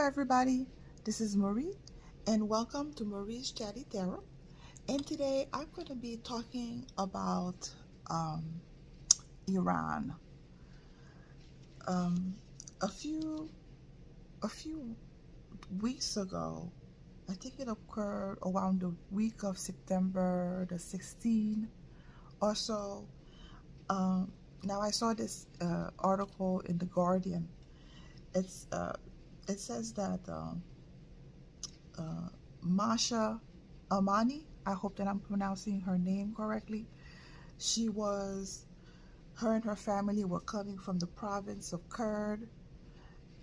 Hi everybody, this is Marie and welcome to Marie's Chatty Tarot. And today I'm going to be talking about Iran. A few weeks ago, I think it occurred around the week of September the 16th or so. Now I saw this article in the Guardian. It says that Masha Amini, I hope that I'm pronouncing her name correctly. Her and her family were coming from the province of Kurd,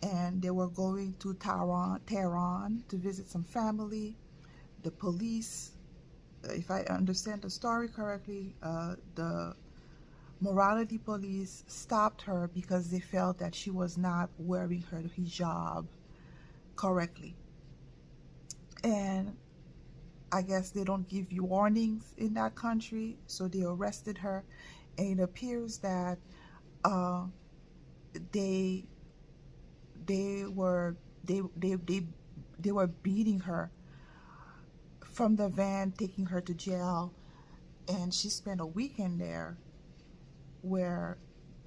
and they were going to Tehran to visit some family. The police, if I understand the story correctly, the morality police stopped her because they felt that she was not wearing her hijab correctly. And I guess they don't give you warnings in that country, so they arrested her. And it appears that they were beating her from the van, taking her to jail, and she spent a weekend there, where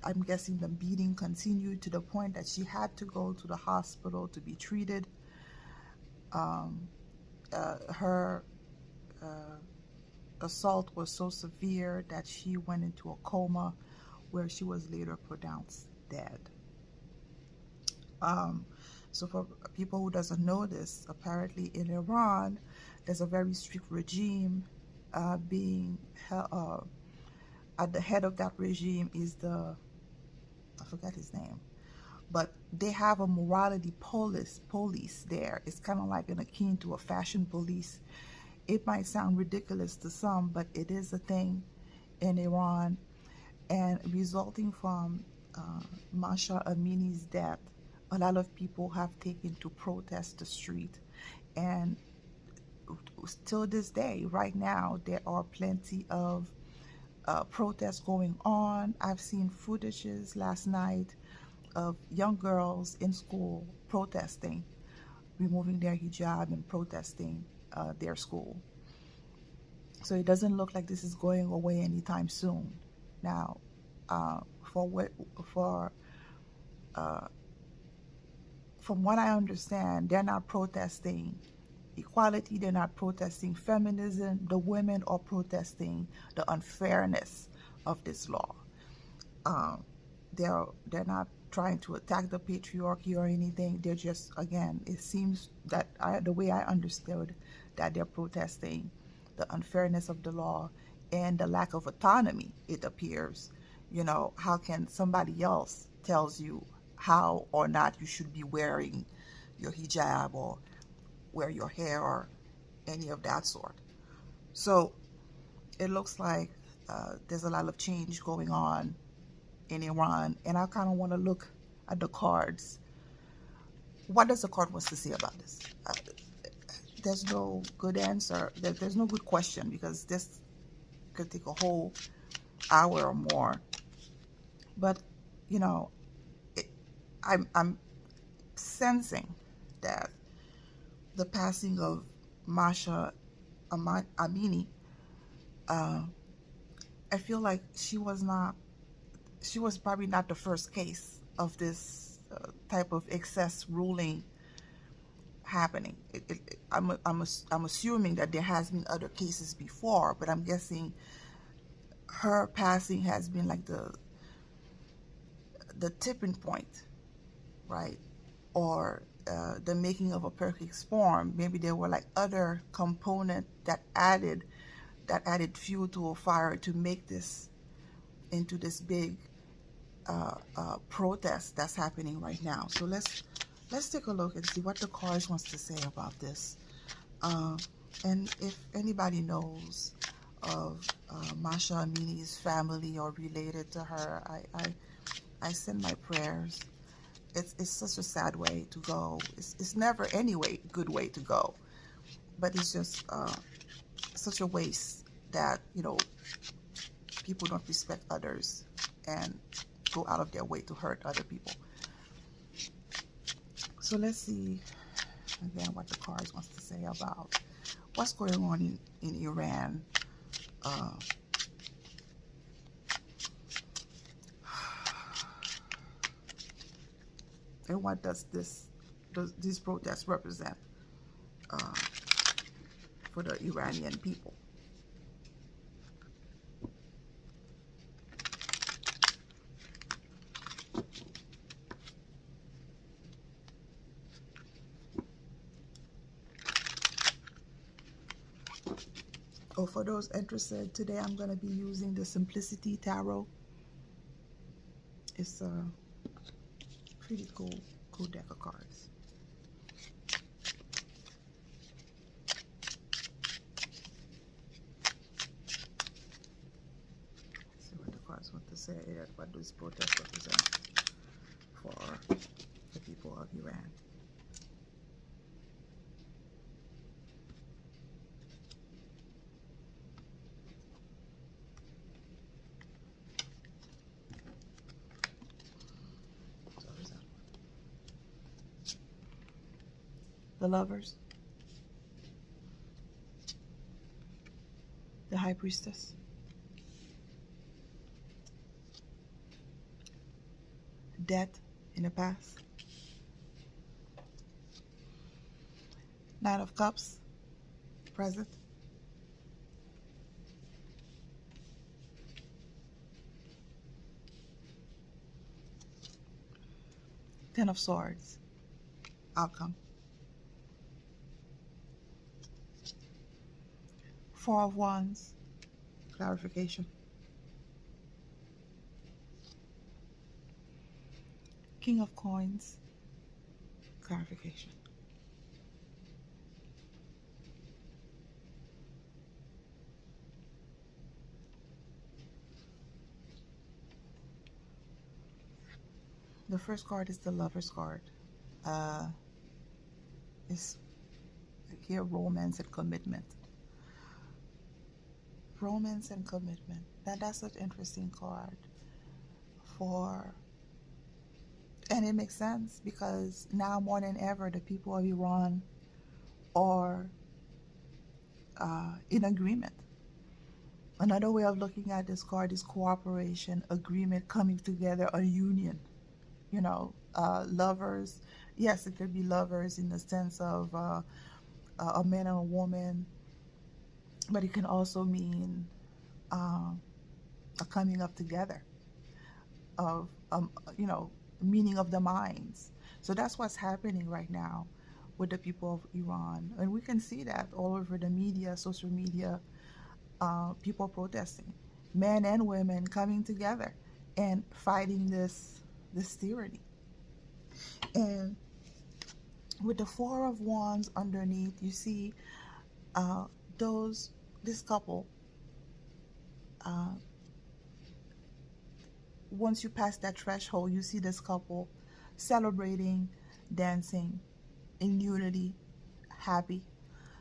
I'm guessing the beating continued to the point that she had to go to the hospital to be treated. Her assault was so severe that she went into a coma, where she was later pronounced dead. So for people who doesn't know this, apparently in Iran, there's a very strict regime being held, at the head of that regime is I forgot his name, but they have a morality police there. It's kind of like akin to a fashion police. It might sound ridiculous to some, but it is a thing in Iran. And resulting from Masha Amini's death, a lot of people have taken to protest the street. And till this day, right now, there are plenty of protests going on. I've seen footages last night of young girls in school protesting, removing their hijab and protesting their school. So it doesn't look like this is going away anytime soon. Now, from what I understand, they're not protesting equality, they're not protesting feminism. The women are protesting the unfairness of this law. They're not trying to attack the patriarchy or anything. They're just, again, it seems that the way I understood, that they're protesting the unfairness of the law and the lack of autonomy, it appears. You know, how can somebody else tells you how or not you should be wearing your hijab or wear your hair or any of that sort? So it looks like there's a lot of change going on in Iran, and I kind of want to look at the cards. What does the card wants to say about this? There's no good answer. There's no good question, because this could take a whole hour or more. But you know, I'm sensing that the passing of Masha Amini, I feel like she was probably not the first case of this type of excess ruling happening. I'm assuming that there has been other cases before, but I'm guessing her passing has been like the tipping point, right? Or the making of a perfect storm. Maybe there were like other components that added fuel to a fire to make this into this big protest that's happening right now. So let's take a look and see what the cards wants to say about this. And if anybody knows of Masha Amini's family or related to her, I send my prayers. It's such a sad way to go. It's never any good way to go, but it's just such a waste that, you know, people don't respect others and go out of their way to hurt other people. So let's see Again, what the cards wants to say about what's going on in Iran. And what does these protests represent for the Iranian people? Oh, for those interested, today I'm going to be using the Simplicity Tarot. It's a pretty cool deck of cards. Let's see what the cards want to say. What does protest represent for the people of Iran? The Lovers, the High Priestess, Death in the Past, Knight of Cups, Present, Ten of Swords, Outcome, Four of Wands, Clarification, King of Coins, Clarification. The first card is the Lover's card. It's here, romance and commitment. Romance and commitment. That's an interesting card and it makes sense because now more than ever the people of Iran are in agreement. Another way of looking at this card is cooperation, agreement, coming together, a union. You know, lovers. Yes, it could be lovers in the sense of a man and a woman, but it can also mean a coming up together of meaning of the minds. So that's what's happening right now with the people of Iran, and we can see that all over the media, social media. People protesting, men and women coming together and fighting this tyranny. And with the Four of Wands underneath, you see this couple. Once you pass that threshold, you see this couple celebrating, dancing, in unity, happy.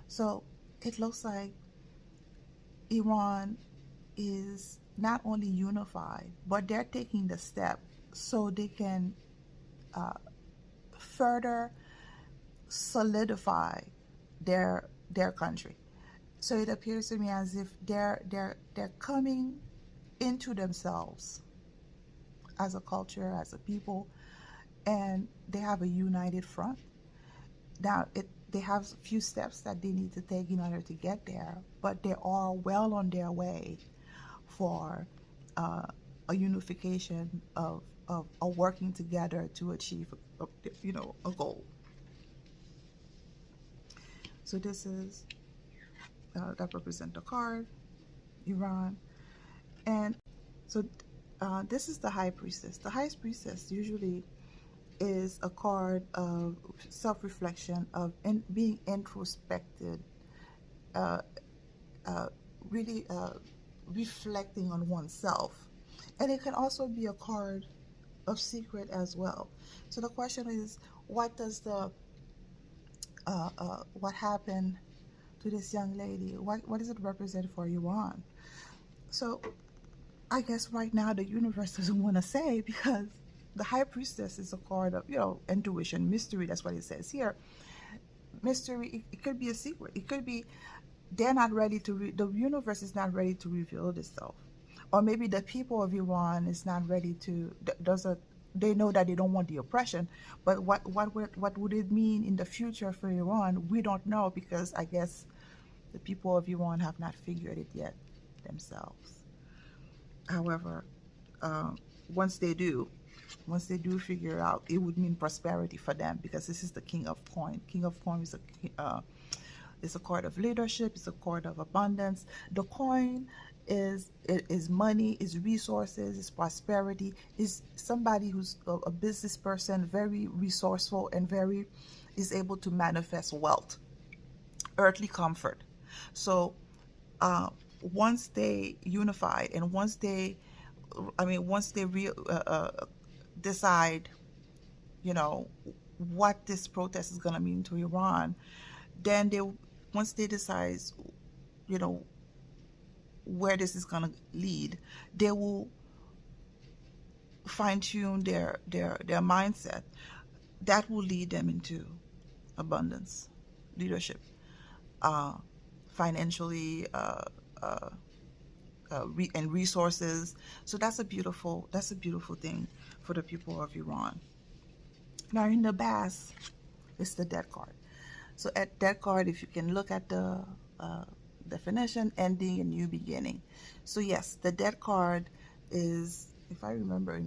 So it looks like Iran is not only unified, but they're taking the step so they can further solidify their country. So it appears to me as if they're coming into themselves as a culture, as a people, and they have a united front. Now they have a few steps that they need to take in order to get there, but they are well on their way for a unification of working together to achieve a goal. So this is that represents the card, Iran, and so this is the High Priestess. The High Priestess usually is a card of self-reflection, of being introspected, really reflecting on oneself. And it can also be a card of secret as well. So the question is, what does what happened to this young lady? What does it represent for Iran? So I guess right now the universe doesn't want to say, because the High Priestess is a card of, intuition, mystery. That's what it says here. mystery. It could be a secret. It could be they're not ready to, the universe is not ready to reveal itself. Or maybe the people of Iran is not ready to, they know that they don't want the oppression, but what would it mean in the future for Iran? We don't know, because I guess the people of Iran have not figured it yet themselves. However, um, once they do, once they do figure it out, it would mean prosperity for them, because this is the King of Coin. King of Coin is a card of leadership. It's a card of abundance. The coin is money, is resources, is prosperity. Is somebody who's a business person, very resourceful and very is able to manifest wealth, earthly comfort. So once they unify, and once they, once they decide, what this protest is going to mean to Iran, then once they decide, you know, where this is going to lead, they will fine tune their mindset. That will lead them into abundance, leadership, financially, and resources. So that's a beautiful thing for the people of Iran. Now in the Bass, it's the Death card. So at Death card, if you can look at the definition, ending and new beginning. So yes, the Death card is, if I remember,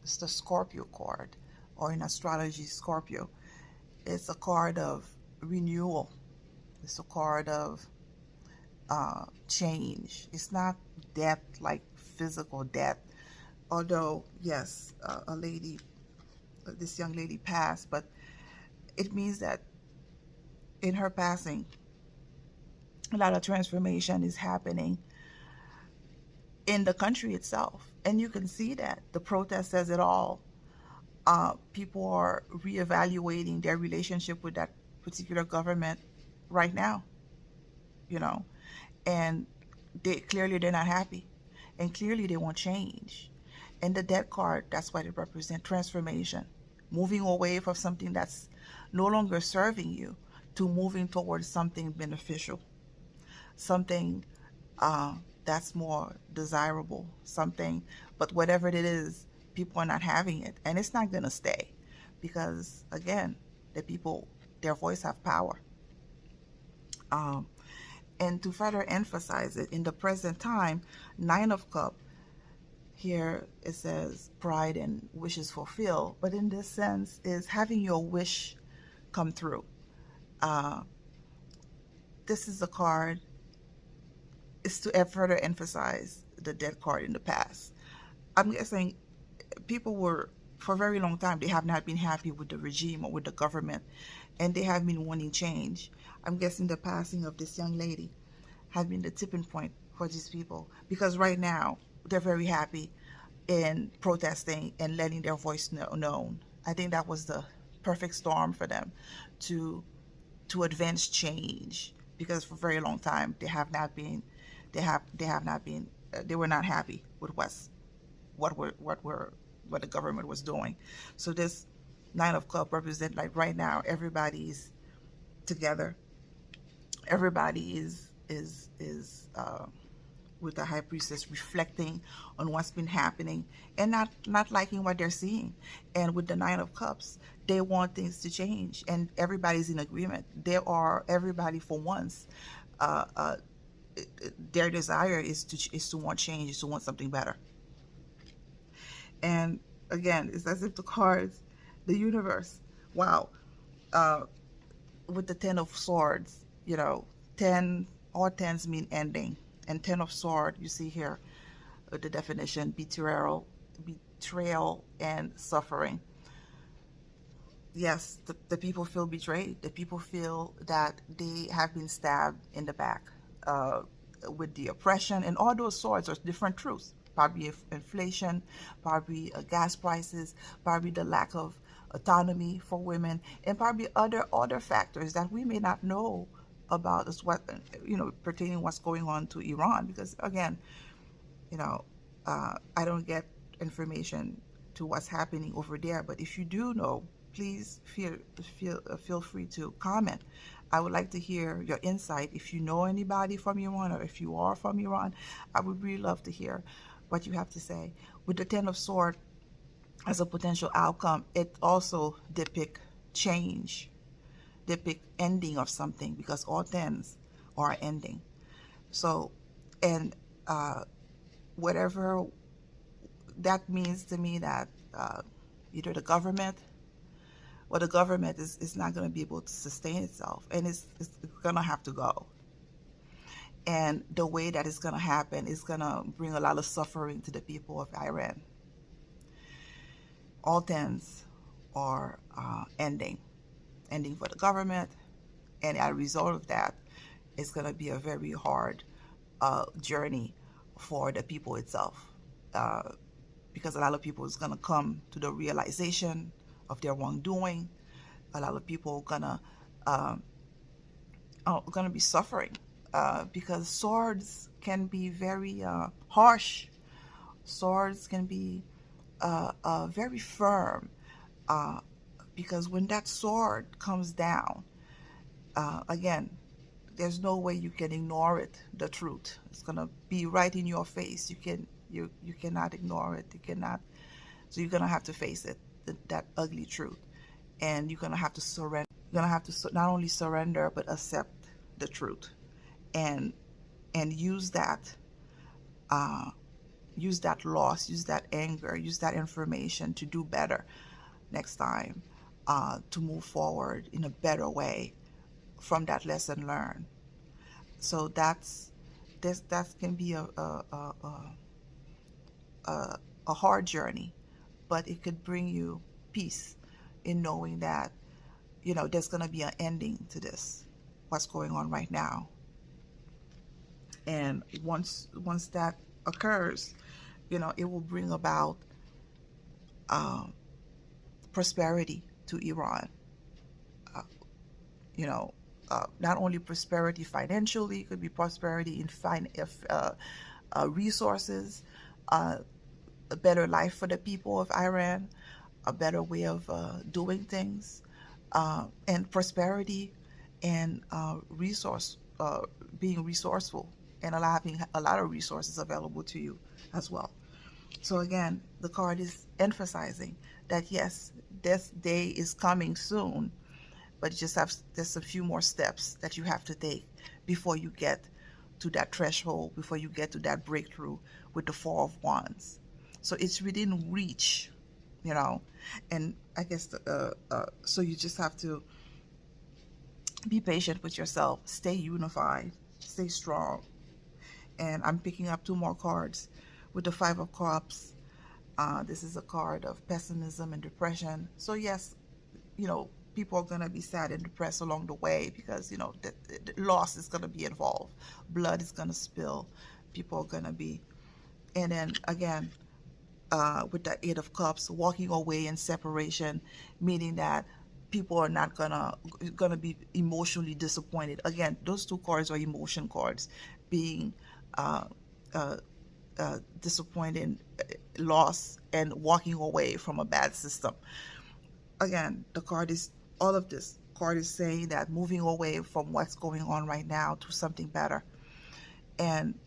it's the Scorpio card, or in astrology, Scorpio. It's a card of renewal. It's a card of change. It's not death, like physical death. Although, yes, this young lady passed, but it means that in her passing, a lot of transformation is happening in the country itself. And you can see that. The protest says it all. People are reevaluating their relationship with that particular government right now, and they're not happy, and clearly they want change. And the Death card, that's what it represents: transformation, moving away from something that's no longer serving you to moving towards something beneficial, something that's more desirable, something. But whatever it is, people are not having it, and it's not going to stay, because again, the people, their voice have power. And to further emphasize it, in the present time, 9 of Cups, here it says pride and wishes fulfilled, but in this sense is having your wish come through. This is a card, is to further emphasize the Death card in the past. I'm guessing people were, for a very long time, they have not been happy with the regime or with the government, and they have been wanting change. I'm guessing the passing of this young lady has been the tipping point for these people, because right now they're very happy in protesting and letting their voice known. I think that was the perfect storm for them to advance change, because for a very long time they were not happy with what the government was doing. So this 9 of Cups represent, like, right now everybody's together. Everybody is with the High Priestess reflecting on what's been happening and not liking what they're seeing. And with the 9 of Cups, they want things to change, and everybody's in agreement. Everybody for once, their desire is to want change, is to want something better. And again, it's as if the cards, the universe, wow, with the 10 of Swords, 10, all 10s mean ending. And 10 of Swords, you see here, the definition: betrayal and suffering. Yes, the people feel betrayed. The people feel that they have been stabbed in the back with the oppression, and all those swords are different truths. Probably inflation, probably gas prices, probably the lack of autonomy for women, and probably other factors that we may not know about, as what pertaining what's going on to Iran. Because again, I don't get information to what's happening over there. But if you do know, please feel free to comment. I would like to hear your insight. If you know anybody from Iran, or if you are from Iran, I would really love to hear what you have to say. With the Ten of Swords as a potential outcome, it also depicts change, depict ending of something, because all tens are ending. So, and whatever that means to me, that either the government, or the government is not going to be able to sustain itself, and it's going to have to go. And the way that it's going to happen is going to bring a lot of suffering to the people of Iran. All tens are ending for the government, and as a result of that, it's going to be a very hard journey for the people itself, because a lot of people is going to come to the realization of their wrongdoing. A lot of people are gonna be suffering, because swords can be very harsh. Swords can be very firm, because when that sword comes down, again, there's no way you can ignore it. The truth, it's gonna be right in your face. You cannot ignore it. You cannot. So you're gonna have to face it, that ugly truth, and you're gonna have to surrender. You're gonna have to not only surrender, but accept the truth, and use that loss, use that anger, use that information to do better next time, to move forward in a better way from that lesson learned. So that can be a hard journey, but it could bring you peace in knowing that, there's going to be an ending to this, what's going on right now. And once that occurs, it will bring about prosperity to Iran. Not only prosperity financially, it could be prosperity in resources, a better life for the people of Iran, a better way of doing things, and prosperity, and being resourceful, and having a lot of resources available to you as well. So again, the card is emphasizing that yes, this day is coming soon, but there's a few more steps that you have to take before you get to that threshold, before you get to that breakthrough with the Four of Wands. So it's within reach, and I guess so you just have to be patient with yourself, stay unified, stay strong. And I'm picking up two more cards with the Five of Cups. This is a card of pessimism and depression. So yes, people are going to be sad and depressed along the way, because the loss is going to be involved, blood is going to spill, people are going to be, and then again, with the Eight of Cups, walking away in separation, meaning that people are not gonna be emotionally disappointed. Again, those two cards are emotion cards, being disappointed, loss, and walking away from a bad system. Again, all of this card is saying that moving away from what's going on right now to something better. And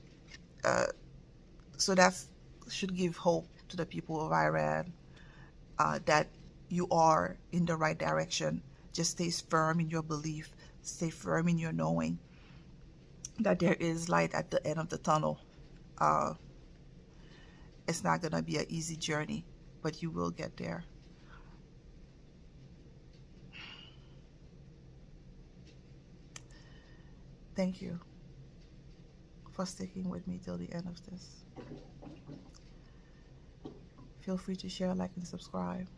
so that should give hope to the people of Iran, that you are in the right direction. Just stay firm in your belief, stay firm in your knowing that there is light at the end of the tunnel. It's not going to be an easy journey, but you will get there. Thank you for sticking with me till the end of this. Feel free to share, like, and subscribe.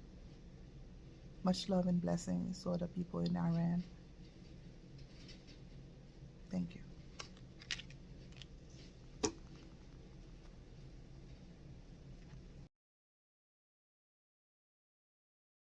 Much love and blessings to other people in Iran. Thank you.